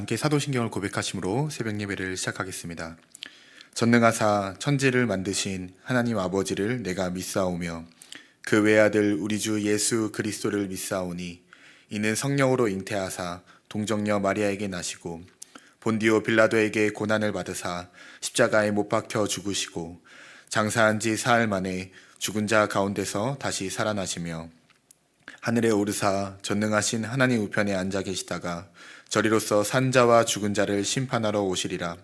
함께 사도신경을 고백하심으로 새벽 예배를 시작하겠습니다. 전능하사 천지를 만드신 하나님 아버지를 내가 믿사오며 그 외아들 우리 주 예수 그리스도를 믿사오니 이는 성령으로 잉태하사 동정녀 마리아에게 나시고 본디오 빌라도에게 고난을 받으사 십자가에 못 박혀 죽으시고 장사한 지 사흘 만에 죽은 자 가운데서 다시 살아나시며 하늘에 오르사 전능하신 하나님 우편에 앉아 계시다가 저리로서 산 자와 죽은 자를 심판하러 오시리라.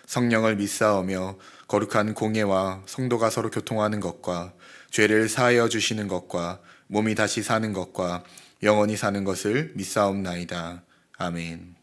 성령을 믿사오며 거룩한 공예와 성도가 서로 교통하는 것과 죄를 사하여 주시는 것과 몸이 다시 사는 것과 영원히 사는 것을 믿사옵나이다. 아멘.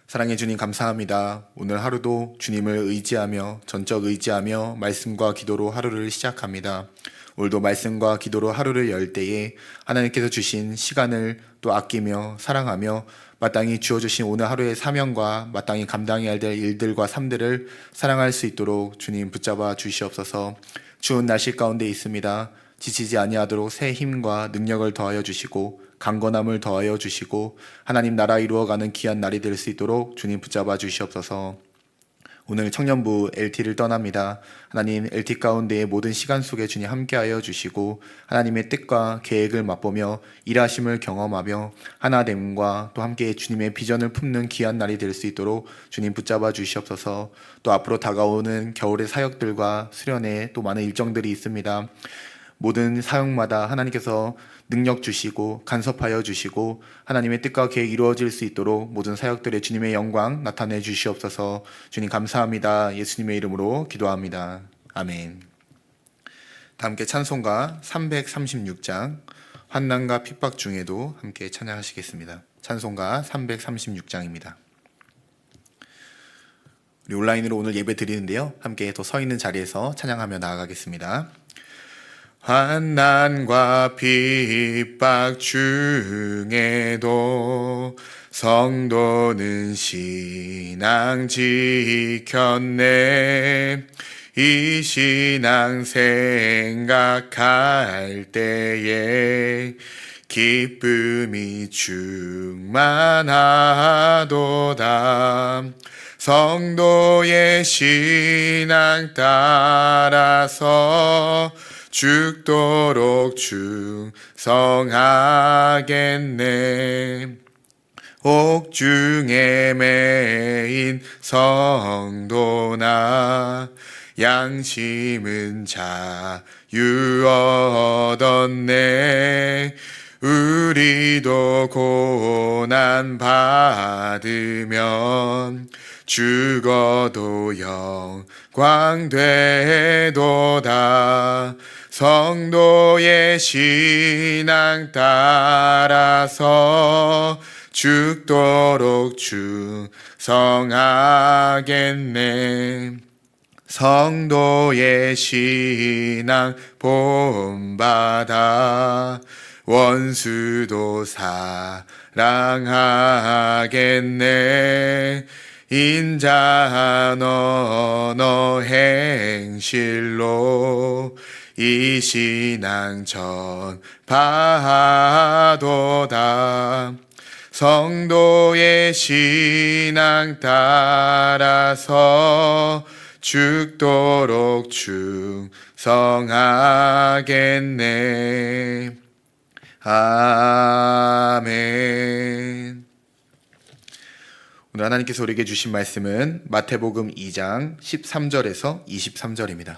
사랑해 주님 감사합니다. 오늘 하루도 주님을 의지하며 전적 의지하며 말씀과 기도로 하루를 시작합니다. 오늘도 말씀과 기도로 하루를 열 때에 하나님께서 주신 시간을 또 아끼며 사랑하며 마땅히 주어주신 오늘 하루의 사명과 마땅히 감당해야 될 일들과 삶들을 사랑할 수 있도록 주님 붙잡아 주시옵소서. 추운 날씨 가운데 있습니다. 지치지 아니하도록 새 힘과 능력을 더하여 주시고 강건함을 더하여 주시고 하나님 나라 이루어가는 귀한 날이 될 수 있도록 주님 붙잡아 주시옵소서. 오늘 청년부 LT를 떠납니다. 하나님 LT 가운데의 모든 시간 속에 주님 함께하여 주시고 하나님의 뜻과 계획을 맛보며 일하심을 경험하며 하나됨과 또 함께 주님의 비전을 품는 귀한 날이 될 수 있도록 주님 붙잡아 주시옵소서. 또 앞으로 다가오는 겨울의 사역들과 수련회 또 많은 일정들이 있습니다. 모든 사역마다 하나님께서 능력 주시고 간섭하여 주시고 하나님의 뜻과 계획 이루어질 수 있도록 모든 사역들의 주님의 영광 나타내 주시옵소서. 주님 감사합니다. 예수님의 이름으로 기도합니다. 아멘. 다 함께 찬송가 336장 환난과 핍박 중에도 함께 찬양하시겠습니다. 찬송가 336장입니다. 우리 온라인으로 오늘 예배 드리는데요. 함께 더 서 있는 자리에서 찬양하며 나아가겠습니다. 환난과 핍박 중에도 성도는 신앙 지켰네. 이 신앙 생각할 때에 기쁨이 충만하도다. 성도의 신앙 따라서 죽도록 충성하겠네. 옥중에 매인 성도나 양심은 자유 얻었네. 우리도 고난 받으면 죽어도 영광 되도다. 성도의 신앙 따라서 죽도록 충성하겠네. 성도의 신앙 본받아 원수도 사랑하겠네. 인자한 언어 행실로 이 신앙 전파하도다. 성도의 신앙 따라서 죽도록 충성하겠네. 아멘. 오늘 하나님께서 우리에게 주신 말씀은 마태복음 2장 13절에서 23절입니다.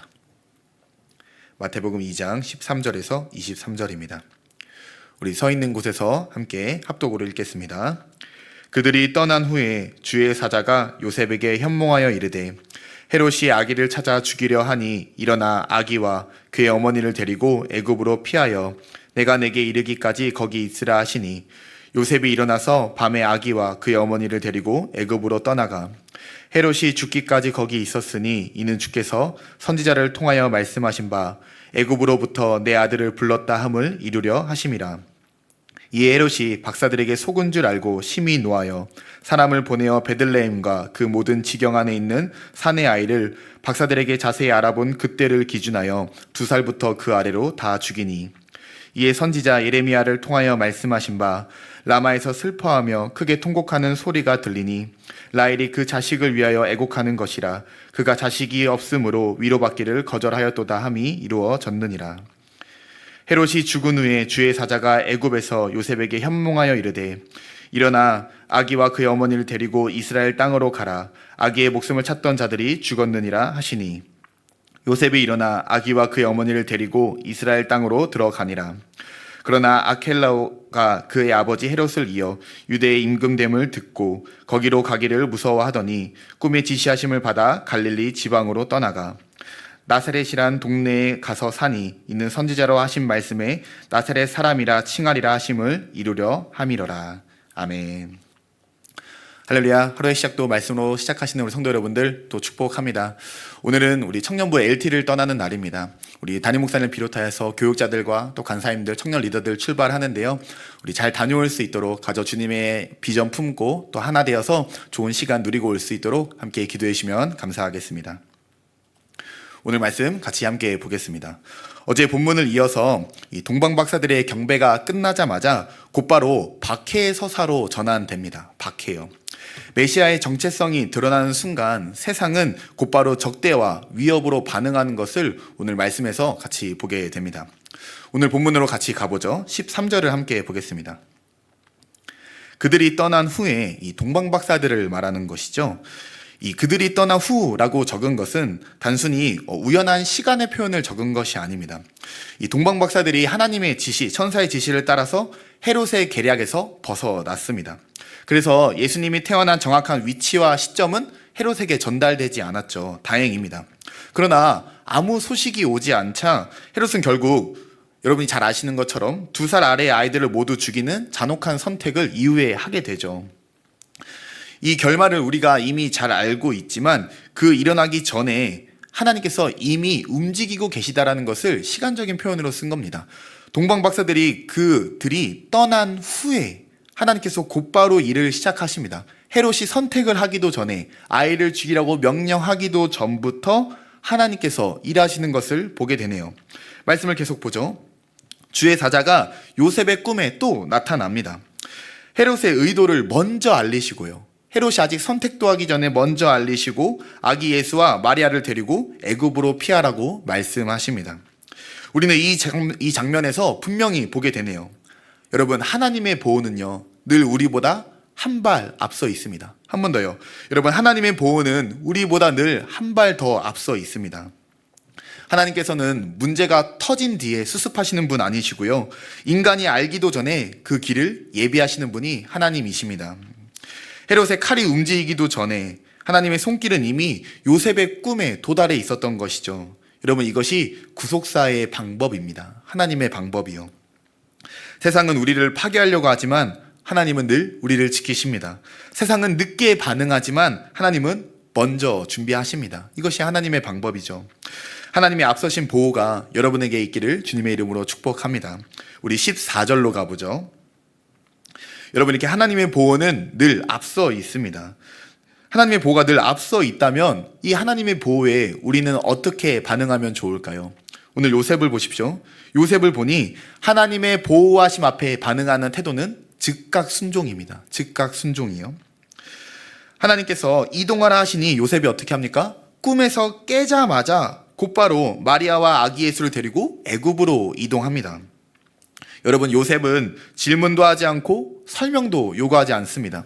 마태복음 2장 13절에서 23절입니다. 우리 서 있는 곳에서 함께 합독으로 읽겠습니다. 그들이 떠난 후에 주의 사자가 요셉에게 현몽하여 이르되 헤롯이 아기를 찾아 죽이려 하니 일어나 아기와 그의 어머니를 데리고 애굽으로 피하여 내가 내게 이르기까지 거기 있으라 하시니 요셉이 일어나서 밤에 아기와 그의 어머니를 데리고 애굽으로 떠나가 헤롯이 죽기까지 거기 있었으니 이는 주께서 선지자를 통하여 말씀하신 바 애굽으로부터 내 아들을 불렀다 함을 이루려 하심이라. 이에 헤롯이 박사들에게 속은 줄 알고 심히 노하여 사람을 보내어 베들레헴과 그 모든 지경 안에 있는 산의 아이를 박사들에게 자세히 알아본 그때를 기준하여 2살부터 그 아래로 다 죽이니 이에 선지자 예레미야를 통하여 말씀하신 바 라마에서 슬퍼하며 크게 통곡하는 소리가 들리니 라헬이 그 자식을 위하여 애곡하는 것이라. 그가 자식이 없으므로 위로받기를 거절하였도다 함이 이루어졌느니라. 헤롯이 죽은 후에 주의 사자가 애굽에서 요셉에게 현몽하여 이르되 일어나 아기와 그의 어머니를 데리고 이스라엘 땅으로 가라. 아기의 목숨을 찾던 자들이 죽었느니라 하시니 요셉이 일어나 아기와 그의 어머니를 데리고 이스라엘 땅으로 들어가니라. 그러나 아켈라오가 그의 아버지 헤롯을 이어 유대의 임금됨을 듣고 거기로 가기를 무서워하더니 꿈에 지시하심을 받아 갈릴리 지방으로 떠나가 나사렛이란 동네에 가서 사니 이는 선지자로 하신 말씀에 나사렛 사람이라 칭하리라 하심을 이루려 함이로라. 아멘. 할렐루야. 하루의 시작도 말씀으로 시작하시는 우리 성도 여러분들 또 축복합니다. 오늘은 우리 청년부 LT를 떠나는 날입니다. 우리 담임 목사님을 비롯하여서 교육자들과 또 간사님들, 청년 리더들 출발하는데요. 우리 잘 다녀올 수 있도록 가져 주님의 비전 품고 또 하나 되어서 좋은 시간 누리고 올 수 있도록 함께 기도해 주시면 감사하겠습니다. 오늘 말씀 같이 함께 보겠습니다. 어제 본문을 이어서 이 동방박사들의 경배가 끝나자마자 곧바로 박해의 서사로 전환됩니다. 박해요. 메시아의 정체성이 드러나는 순간 세상은 곧바로 적대와 위협으로 반응하는 것을 오늘 말씀에서 같이 보게 됩니다. 오늘 본문으로 같이 가보죠. 13절을 함께 보겠습니다. 그들이 떠난 후에 이 동방박사들을 말하는 것이죠. 이 그들이 떠난 후라고 적은 것은 단순히 우연한 시간의 표현을 적은 것이 아닙니다. 이 동방박사들이 하나님의 지시, 천사의 지시를 따라서 헤롯의 계략에서 벗어났습니다. 그래서 예수님이 태어난 정확한 위치와 시점은 헤롯에게 전달되지 않았죠. 다행입니다. 그러나 아무 소식이 오지 않자 헤롯은 결국 여러분이 잘 아시는 것처럼 2살 아래의 아이들을 모두 죽이는 잔혹한 선택을 이후에 하게 되죠. 이 결말을 우리가 이미 잘 알고 있지만 그 일어나기 전에 하나님께서 이미 움직이고 계시다라는 것을 시간적인 표현으로 쓴 겁니다. 동방박사들이 그들이 떠난 후에 하나님께서 곧바로 일을 시작하십니다. 헤롯이 선택을 하기도 전에 아이를 죽이라고 명령하기도 전부터 하나님께서 일하시는 것을 보게 되네요. 말씀을 계속 보죠. 주의 사자가 요셉의 꿈에 또 나타납니다. 헤롯의 의도를 먼저 알리시고요. 헤롯이 아직 선택도 하기 전에 먼저 알리시고 아기 예수와 마리아를 데리고 애굽으로 피하라고 말씀하십니다. 우리는 이 장면에서 분명히 보게 되네요. 여러분, 하나님의 보호는요 늘 우리보다 한 발 앞서 있습니다. 한 번 더요. 여러분, 하나님의 보호는 우리보다 늘 한 발 더 앞서 있습니다. 하나님께서는 문제가 터진 뒤에 수습하시는 분 아니시고요. 인간이 알기도 전에 그 길을 예비하시는 분이 하나님이십니다. 헤롯의 칼이 움직이기도 전에 하나님의 손길은 이미 요셉의 꿈에 도달해 있었던 것이죠. 여러분, 이것이 구속사의 방법입니다. 하나님의 방법이요. 세상은 우리를 파괴하려고 하지만 하나님은 늘 우리를 지키십니다. 세상은 늦게 반응하지만 하나님은 먼저 준비하십니다. 이것이 하나님의 방법이죠. 하나님의 앞서신 보호가 여러분에게 있기를 주님의 이름으로 축복합니다. 우리 14절로 가보죠. 여러분, 이렇게 하나님의 보호는 늘 앞서 있습니다. 하나님의 보호가 늘 앞서 있다면 이 하나님의 보호에 우리는 어떻게 반응하면 좋을까요? 오늘 요셉을 보십시오. 요셉을 보니 하나님의 보호하심 앞에 반응하는 태도는 즉각 순종입니다. 즉각 순종이요. 하나님께서 이동하라 하시니 요셉이 어떻게 합니까? 꿈에서 깨자마자 곧바로 마리아와 아기 예수를 데리고 애굽으로 이동합니다. 여러분, 요셉은 질문도 하지 않고 설명도 요구하지 않습니다.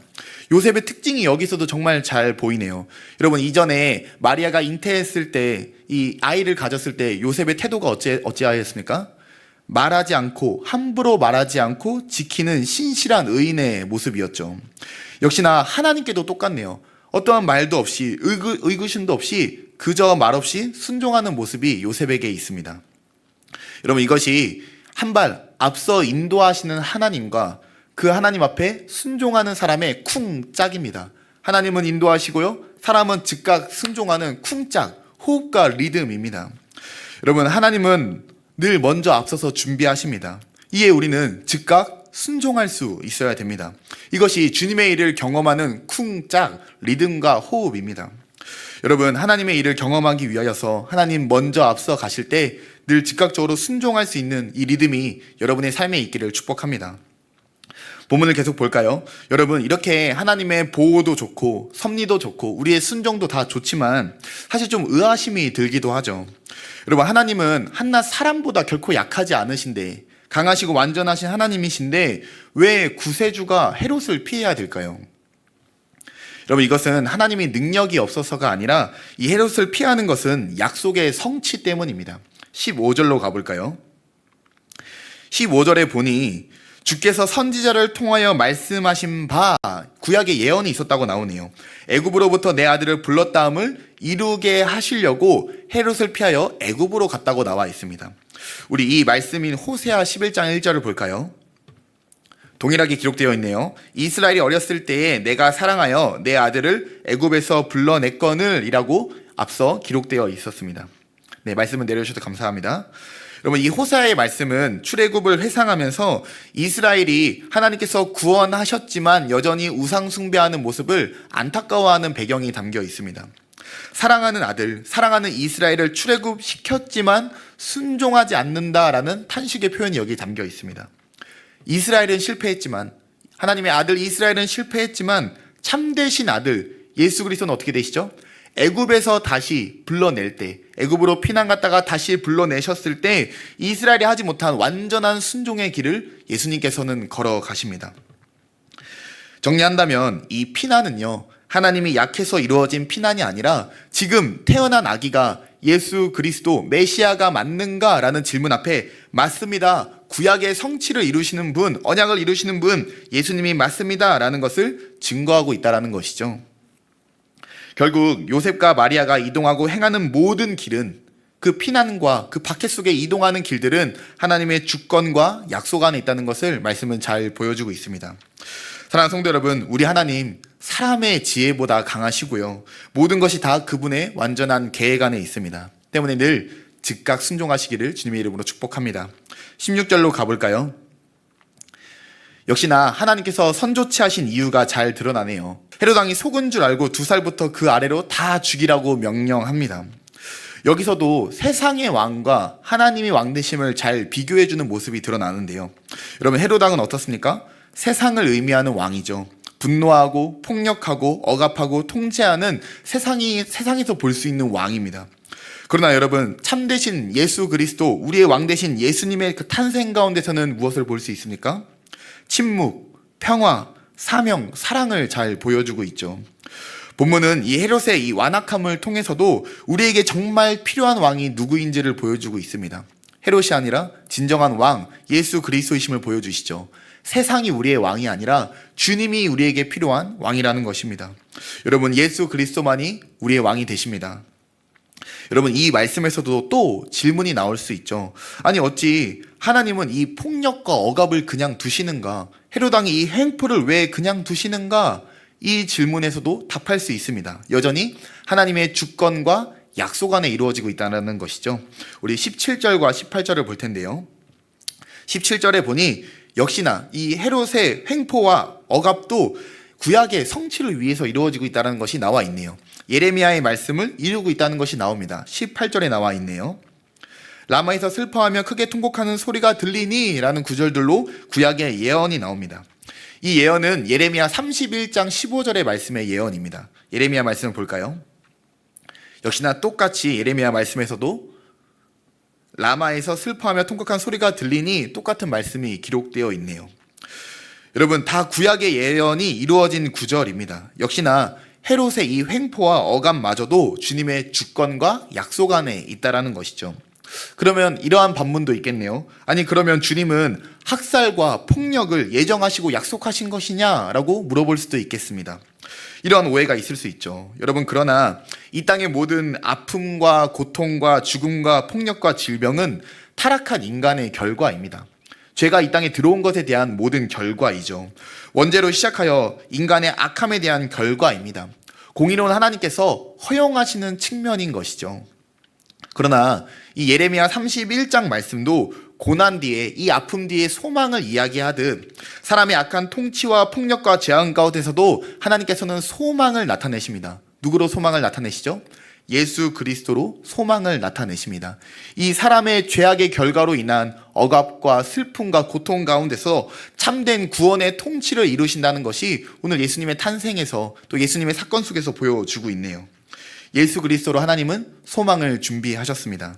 요셉의 특징이 여기서도 정말 잘 보이네요. 여러분, 이전에 마리아가 잉태했을 때, 이 아이를 가졌을 때 요셉의 태도가 어찌하였습니까? 말하지 않고, 함부로 말하지 않고 지키는 신실한 의인의 모습이었죠. 역시나 하나님께도 똑같네요. 어떠한 말도 없이, 의구심도 없이 그저 말없이 순종하는 모습이 요셉에게 있습니다. 여러분, 이것이 한 발 앞서 인도하시는 하나님과 그 하나님 앞에 순종하는 사람의 쿵짝입니다. 하나님은 인도하시고요, 사람은 즉각 순종하는 쿵짝, 호흡과 리듬입니다. 여러분, 하나님은 늘 먼저 앞서서 준비하십니다. 이에 우리는 즉각 순종할 수 있어야 됩니다. 이것이 주님의 일을 경험하는 쿵짝, 리듬과 호흡입니다. 여러분, 하나님의 일을 경험하기 위하여서 하나님 먼저 앞서 가실 때 늘 즉각적으로 순종할 수 있는 이 리듬이 여러분의 삶에 있기를 축복합니다. 본문을 계속 볼까요? 여러분, 이렇게 하나님의 보호도 좋고 섭리도 좋고 우리의 순종도 다 좋지만 사실 좀 의아심이 들기도 하죠. 여러분, 하나님은 한낱 사람보다 결코 약하지 않으신데, 강하시고 완전하신 하나님이신데 왜 구세주가 헤롯을 피해야 될까요? 여러분, 이것은 하나님의 능력이 없어서가 아니라 이 헤롯을 피하는 것은 약속의 성취 때문입니다. 15절로 가볼까요? 15절에 보니 주께서 선지자를 통하여 말씀하신 바 구약의 예언이 있었다고 나오네요. 애굽으로부터 내 아들을 불렀다함을 이루게 하시려고 헤롯을 피하여 애굽으로 갔다고 나와 있습니다. 우리 이 말씀인 호세아 11장 1절을 볼까요? 동일하게 기록되어 있네요. 이스라엘이 어렸을 때에 내가 사랑하여 내 아들을 애굽에서 불러냈거늘 이라고 앞서 기록되어 있었습니다. 네, 말씀을 내려주셔서 감사합니다. 여러분, 이 호세아의 말씀은 출애굽을 회상하면서 이스라엘이 하나님께서 구원하셨지만 여전히 우상 숭배하는 모습을 안타까워하는 배경이 담겨 있습니다. 사랑하는 아들, 사랑하는 이스라엘을 출애굽시켰지만 순종하지 않는다라는 탄식의 표현이 여기 담겨 있습니다. 이스라엘은 실패했지만, 하나님의 아들 이스라엘은 실패했지만 참되신 아들 예수 그리스도는 어떻게 되시죠? 애굽에서 다시 불러낼 때, 애굽으로 피난 갔다가 다시 불러내셨을 때 이스라엘이 하지 못한 완전한 순종의 길을 예수님께서는 걸어가십니다. 정리한다면 이 피난은요, 하나님이 약해서 이루어진 피난이 아니라 지금 태어난 아기가 예수 그리스도 메시아가 맞는가라는 질문 앞에 맞습니다, 구약의 성취를 이루시는 분, 언약을 이루시는 분 예수님이 맞습니다 라는 것을 증거하고 있다는 것이죠. 결국 요셉과 마리아가 이동하고 행하는 모든 길은, 그 피난과 그 박해 속에 이동하는 길들은 하나님의 주권과 약속 안에 있다는 것을 말씀은 잘 보여주고 있습니다. 사랑하는 성도 여러분, 우리 하나님 사람의 지혜보다 강하시고요, 모든 것이 다 그분의 완전한 계획 안에 있습니다. 때문에 늘 즉각 순종하시기를 주님의 이름으로 축복합니다. 16절로 가볼까요? 역시나 하나님께서 선조치 하신 이유가 잘 드러나네요. 헤롯 왕이 속은 줄 알고 2살부터 그 아래로 다 죽이라고 명령합니다. 여기서도 세상의 왕과 하나님의 왕 되심을 잘 비교해주는 모습이 드러나는데요. 여러분, 헤롯 왕은 어떻습니까? 세상을 의미하는 왕이죠. 분노하고 폭력하고 억압하고 통제하는 세상에서 볼 수 있는 왕입니다. 그러나 여러분, 참되신 예수 그리스도, 우리의 왕 되신 예수님의 그 탄생 가운데서는 무엇을 볼 수 있습니까? 침묵, 평화, 사명, 사랑을 잘 보여주고 있죠. 본문은 이 헤롯의 이 완악함을 통해서도 우리에게 정말 필요한 왕이 누구인지를 보여주고 있습니다. 헤롯이 아니라 진정한 왕, 예수 그리스도이심을 보여주시죠. 세상이 우리의 왕이 아니라 주님이 우리에게 필요한 왕이라는 것입니다. 여러분, 예수 그리스도만이 우리의 왕이 되십니다. 여러분, 이 말씀에서도 또 질문이 나올 수 있죠. 아니, 어찌 하나님은 이 폭력과 억압을 그냥 두시는가? 헤롯 왕이 이 횡포를 왜 그냥 두시는가? 이 질문에서도 답할 수 있습니다. 여전히 하나님의 주권과 약속 안에 이루어지고 있다는 것이죠. 우리 17절과 18절을 볼 텐데요. 17절에 보니 역시나 이 헤롯의 횡포와 억압도 구약의 성취를 위해서 이루어지고 있다는 것이 나와 있네요. 예레미야의 말씀을 이루고 있다는 것이 나옵니다. 18절에 나와 있네요. 라마에서 슬퍼하며 크게 통곡하는 소리가 들리니 라는 구절들로 구약의 예언이 나옵니다. 이 예언은 예레미야 31장 15절의 말씀의 예언입니다. 예레미야 말씀을 볼까요? 역시나 똑같이 예레미야 말씀에서도 라마에서 슬퍼하며 통곡한 소리가 들리니 똑같은 말씀이 기록되어 있네요. 여러분, 다 구약의 예언이 이루어진 구절입니다. 역시나 헤롯의 이 횡포와 억압마저도 주님의 주권과 약속 안에 있다라는 것이죠. 그러면 이러한 반문도 있겠네요. 아니, 그러면 주님은 학살과 폭력을 예정하시고 약속하신 것이냐라고 물어볼 수도 있겠습니다. 이러한 오해가 있을 수 있죠. 여러분, 그러나 이 땅의 모든 아픔과 고통과 죽음과 폭력과 질병은 타락한 인간의 결과입니다. 죄가 이 땅에 들어온 것에 대한 모든 결과이죠. 원죄로 시작하여 인간의 악함에 대한 결과입니다. 공의로운 하나님께서 허용하시는 측면인 것이죠. 그러나 이 예레미야 31장 말씀도 고난 뒤에, 이 아픔 뒤에 소망을 이야기하듯 사람의 악한 통치와 폭력과 재앙 가운데서도 하나님께서는 소망을 나타내십니다. 누구로 소망을 나타내시죠? 예수 그리스도로 소망을 나타내십니다. 이 사람의 죄악의 결과로 인한 억압과 슬픔과 고통 가운데서 참된 구원의 통치를 이루신다는 것이 오늘 예수님의 탄생에서 또 예수님의 사건 속에서 보여주고 있네요. 예수 그리스도로 하나님은 소망을 준비하셨습니다.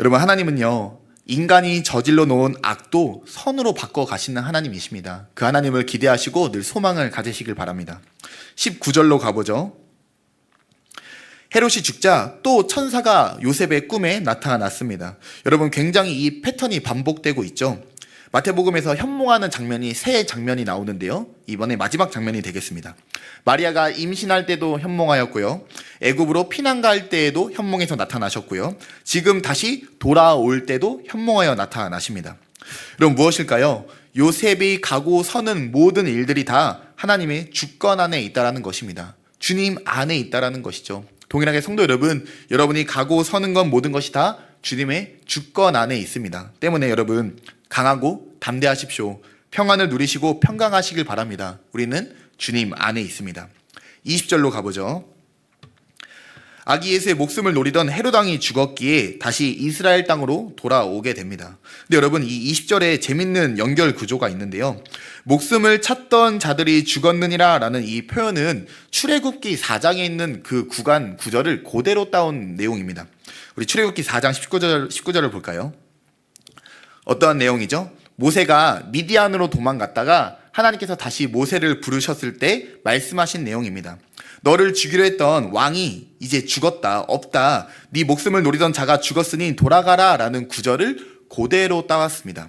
여러분, 하나님은요, 인간이 저질러 놓은 악도 선으로 바꿔 가시는 하나님이십니다. 그 하나님을 기대하시고 늘 소망을 가지시길 바랍니다. 19절로 가보죠. 헤롯이 죽자 또 천사가 요셉의 꿈에 나타났습니다. 여러분, 굉장히 이 패턴이 반복되고 있죠. 마태복음에서 현몽하는 장면이 세 장면이 나오는데요. 이번에 마지막 장면이 되겠습니다. 마리아가 임신할 때도 현몽하였고요. 애굽으로 피난 갈 때에도 현몽에서 나타나셨고요. 지금 다시 돌아올 때도 현몽하여 나타나십니다. 그럼 무엇일까요? 요셉이 가고 서는 모든 일들이 다 하나님의 주권 안에 있다라는 것입니다. 주님 안에 있다라는 것이죠. 동일하게 성도 여러분, 여러분이 가고 서는 건 모든 것이 다 주님의 주권 안에 있습니다. 때문에 여러분, 강하고 담대하십시오. 평안을 누리시고 평강하시길 바랍니다. 우리는 주님 안에 있습니다. 20절로 가보죠. 아기 예수의 목숨을 노리던 헤롯 왕이 죽었기에 다시 이스라엘 땅으로 돌아오게 됩니다. 근데 여러분, 이 20절에 재밌는 연결 구조가 있는데요. 목숨을 찾던 자들이 죽었느니라 라는 이 표현은 출애굽기 4장에 있는 그 구절을 그대로 따온 내용입니다. 우리 출애굽기 4장 19절을 볼까요? 어떠한 내용이죠? 모세가 미디안으로 도망갔다가 하나님께서 다시 모세를 부르셨을 때 말씀하신 내용입니다. 너를 죽이려 했던 왕이 이제 죽었다, 없다. 네 목숨을 노리던 자가 죽었으니 돌아가라 라는 구절을 그대로 따왔습니다.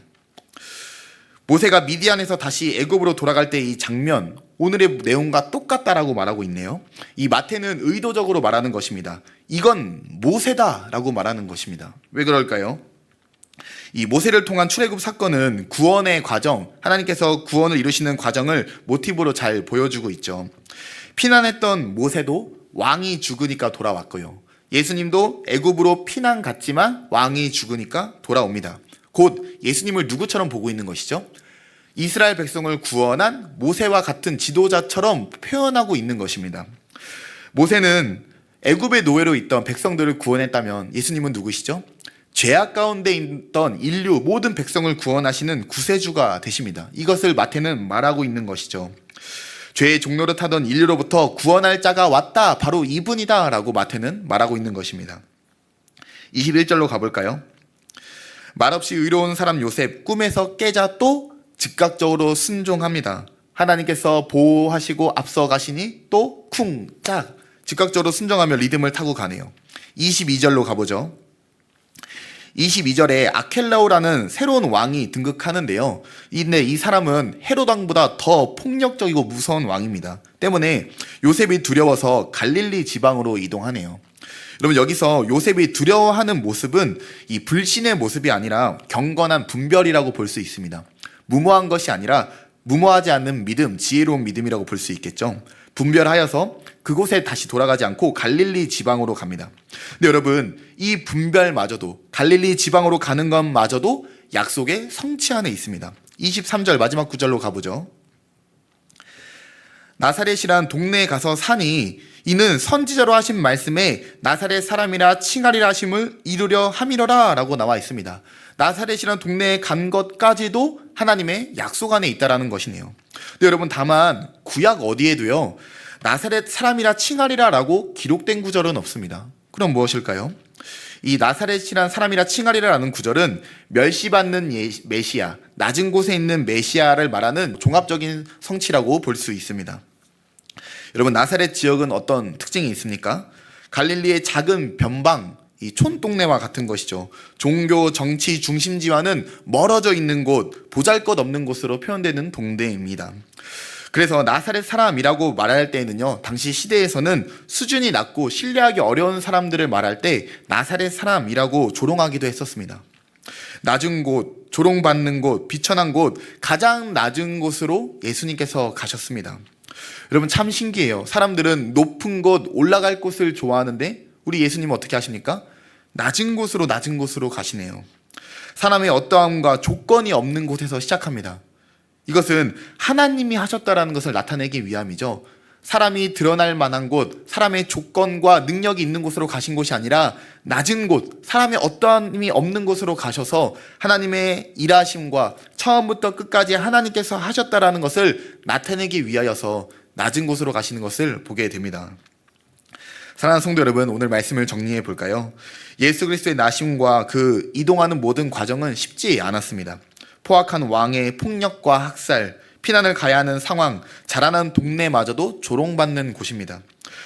모세가 미디안에서 다시 애굽으로 돌아갈 때 이 장면, 오늘의 내용과 똑같다라고 말하고 있네요. 이 마태는 의도적으로 말하는 것입니다. 이건 모세다라고 말하는 것입니다. 왜 그럴까요? 이 모세를 통한 출애굽 사건은 구원의 과정, 하나님께서 구원을 이루시는 과정을 모티브로 잘 보여주고 있죠. 피난했던 모세도 왕이 죽으니까 돌아왔고요. 예수님도 애굽으로 피난 갔지만 왕이 죽으니까 돌아옵니다. 곧 예수님을 누구처럼 보고 있는 것이죠? 이스라엘 백성을 구원한 모세와 같은 지도자처럼 표현하고 있는 것입니다. 모세는 애굽의 노예로 있던 백성들을 구원했다면 예수님은 누구시죠? 죄악 가운데 있던 인류 모든 백성을 구원하시는 구세주가 되십니다. 이것을 마태는 말하고 있는 것이죠. 죄의 종로를 타던 인류로부터 구원할 자가 왔다, 바로 이분이다 라고 마태는 말하고 있는 것입니다. 21절로 가볼까요? 말없이 의로운 사람 요셉, 꿈에서 깨자 또 즉각적으로 순종합니다. 하나님께서 보호하시고 앞서 가시니 또 쿵짝 즉각적으로 순종하며 리듬을 타고 가네요. 22절로 가보죠. 22절에 아켈라오라는 새로운 왕이 등극하는데요. 근데 이 사람은 헤롯 왕보다 더 폭력적이고 무서운 왕입니다. 때문에 요셉이 두려워서 갈릴리 지방으로 이동하네요. 여러분, 여기서 요셉이 두려워하는 모습은 이 불신의 모습이 아니라 경건한 분별이라고 볼 수 있습니다. 무모한 것이 아니라 무모하지 않는 믿음, 지혜로운 믿음이라고 볼 수 있겠죠. 분별하여서 그곳에 다시 돌아가지 않고 갈릴리 지방으로 갑니다. 근데 여러분, 이 분별마저도, 갈릴리 지방으로 가는 것마저도 약속의 성취 안에 있습니다. 23절 마지막 구절로 가보죠. 나사렛이란 동네에 가서 사니 이는 선지자로 하신 말씀에 나사렛 사람이라 칭하리라 하심을 이루려 함이러라 라고 나와 있습니다. 나사렛이란 동네에 간 것까지도 하나님의 약속 안에 있다라는 것이네요. 근데 여러분, 다만 구약 어디에도요 나사렛 사람이라 칭하리라 라고 기록된 구절은 없습니다. 그럼 무엇일까요? 이 나사렛이란 사람이라 칭하리라 라는 구절은 멸시받는 메시아, 낮은 곳에 있는 메시아를 말하는 종합적인 성취라고 볼 수 있습니다. 여러분, 나사렛 지역은 어떤 특징이 있습니까? 갈릴리의 작은 변방, 이 촌동네와 같은 것이죠. 종교, 정치 중심지와는 멀어져 있는 곳, 보잘것없는 곳으로 표현되는 동네입니다. 그래서 나사렛 사람이라고 말할 때에는요, 당시 시대에서는 수준이 낮고 신뢰하기 어려운 사람들을 말할 때 나사렛 사람이라고 조롱하기도 했었습니다. 낮은 곳, 조롱받는 곳, 비천한 곳, 가장 낮은 곳으로 예수님께서 가셨습니다. 여러분, 참 신기해요. 사람들은 높은 곳, 올라갈 곳을 좋아하는데 우리 예수님은 어떻게 하십니까? 낮은 곳으로 가시네요. 사람의 어떠함과 조건이 없는 곳에서 시작합니다. 이것은 하나님이 하셨다라는 것을 나타내기 위함이죠. 사람이 드러날 만한 곳, 사람의 조건과 능력이 있는 곳으로 가신 곳이 아니라 낮은 곳, 사람의 어떠함이 없는 곳으로 가셔서 하나님의 일하심과 처음부터 끝까지 하나님께서 하셨다라는 것을 나타내기 위하여서 낮은 곳으로 가시는 것을 보게 됩니다. 사랑하는 성도 여러분, 오늘 말씀을 정리해 볼까요? 예수 그리스도의 나심과 그 이동하는 모든 과정은 쉽지 않았습니다. 포악한 왕의 폭력과 학살, 피난을 가야 하는 상황, 자라난 동네마저도 조롱받는 곳입니다.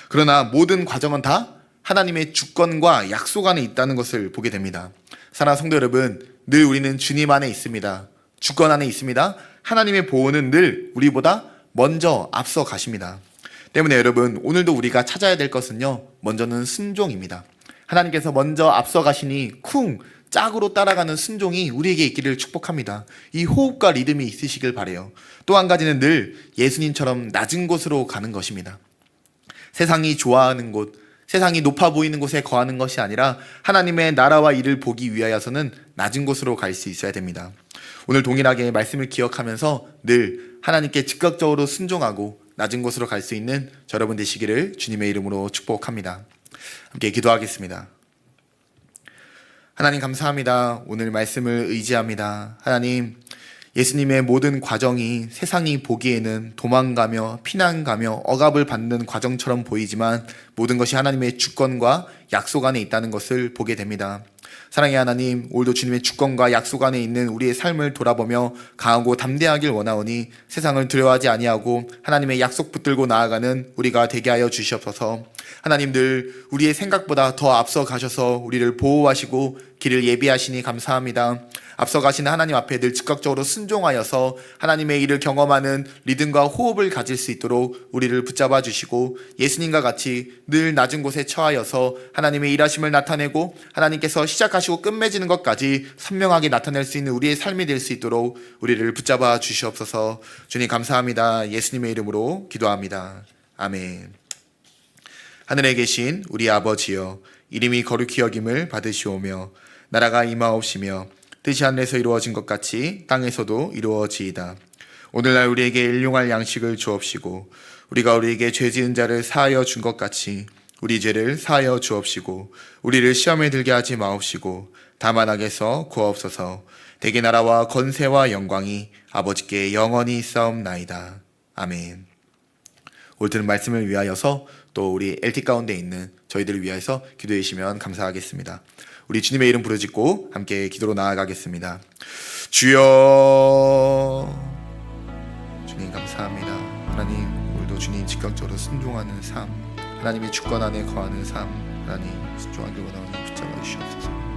그러나 모든 과정은 다 하나님의 주권과 약속 안에 있다는 것을 보게 됩니다. 사랑하는 성도 여러분, 늘 우리는 주님 안에 있습니다. 주권 안에 있습니다. 하나님의 보호는 늘 우리보다 먼저 앞서 가십니다. 때문에 여러분, 오늘도 우리가 찾아야 될 것은요, 먼저는 순종입니다. 하나님께서 먼저 앞서 가시니 쿵 짝으로 따라가는 순종이 우리에게 있기를 축복합니다. 이 호흡과 리듬이 있으시길 바라요. 또 한 가지는 늘 예수님처럼 낮은 곳으로 가는 것입니다. 세상이 좋아하는 곳, 세상이 높아 보이는 곳에 거하는 것이 아니라 하나님의 나라와 일을 보기 위하여서는 낮은 곳으로 갈 수 있어야 됩니다. 오늘 동일하게 말씀을 기억하면서 늘 하나님께 즉각적으로 순종하고 낮은 곳으로 갈 수 있는 여러분 되시기를 주님의 이름으로 축복합니다. 함께 기도하겠습니다. 하나님 감사합니다. 오늘 말씀을 의지합니다. 하나님, 예수님의 모든 과정이 세상이 보기에는 도망가며 피난가며 억압을 받는 과정처럼 보이지만 모든 것이 하나님의 주권과 약속 안에 있다는 것을 보게 됩니다. 사랑의 하나님, 오늘도 주님의 주권과 약속 안에 있는 우리의 삶을 돌아보며 강하고 담대하길 원하오니 세상을 두려워하지 아니하고 하나님의 약속 붙들고 나아가는 우리가 되게 하여 주시옵소서. 하나님들, 우리의 생각보다 더 앞서 가셔서 우리를 보호하시고 길을 예비하시니 감사합니다. 앞서 가시는 하나님 앞에 늘 즉각적으로 순종하여서 하나님의 일을 경험하는 리듬과 호흡을 가질 수 있도록 우리를 붙잡아 주시고 예수님과 같이 늘 낮은 곳에 처하여서 하나님의 일하심을 나타내고 하나님께서 시작하시고 끝맺는 것까지 선명하게 나타낼 수 있는 우리의 삶이 될 수 있도록 우리를 붙잡아 주시옵소서. 주님 감사합니다. 예수님의 이름으로 기도합니다. 아멘. 하늘에 계신 우리 아버지여, 이름이 거룩히 여김을 받으시오며 나라가 임하옵시며 뜻이 하늘에서 이루어진 것 같이 땅에서도 이루어지이다. 오늘날 우리에게 일용할 양식을 주옵시고 우리가 우리에게 죄 지은 자를 사하여 준 것 같이 우리 죄를 사하여 주옵시고 우리를 시험에 들게 하지 마옵시고 다만 악에서 구하옵소서. 대개 나라와 권세와 영광이 아버지께 영원히 있사옵나이다. 아멘. 오늘 들은 말씀을 위하여서 또 우리 LT 가운데 있는 저희들을 위해서 기도해 주시면 감사하겠습니다. 우리 주님의 이름 부르짖고 함께 기도로 나아가겠습니다. 주여, 주님 감사합니다. 하나님, 오늘도 주님 즉각적으로 순종하는 삶, 하나님의 주권 안에 거하는 삶, 하나님 순종하길 원하오니 붙잡아 주시옵소서.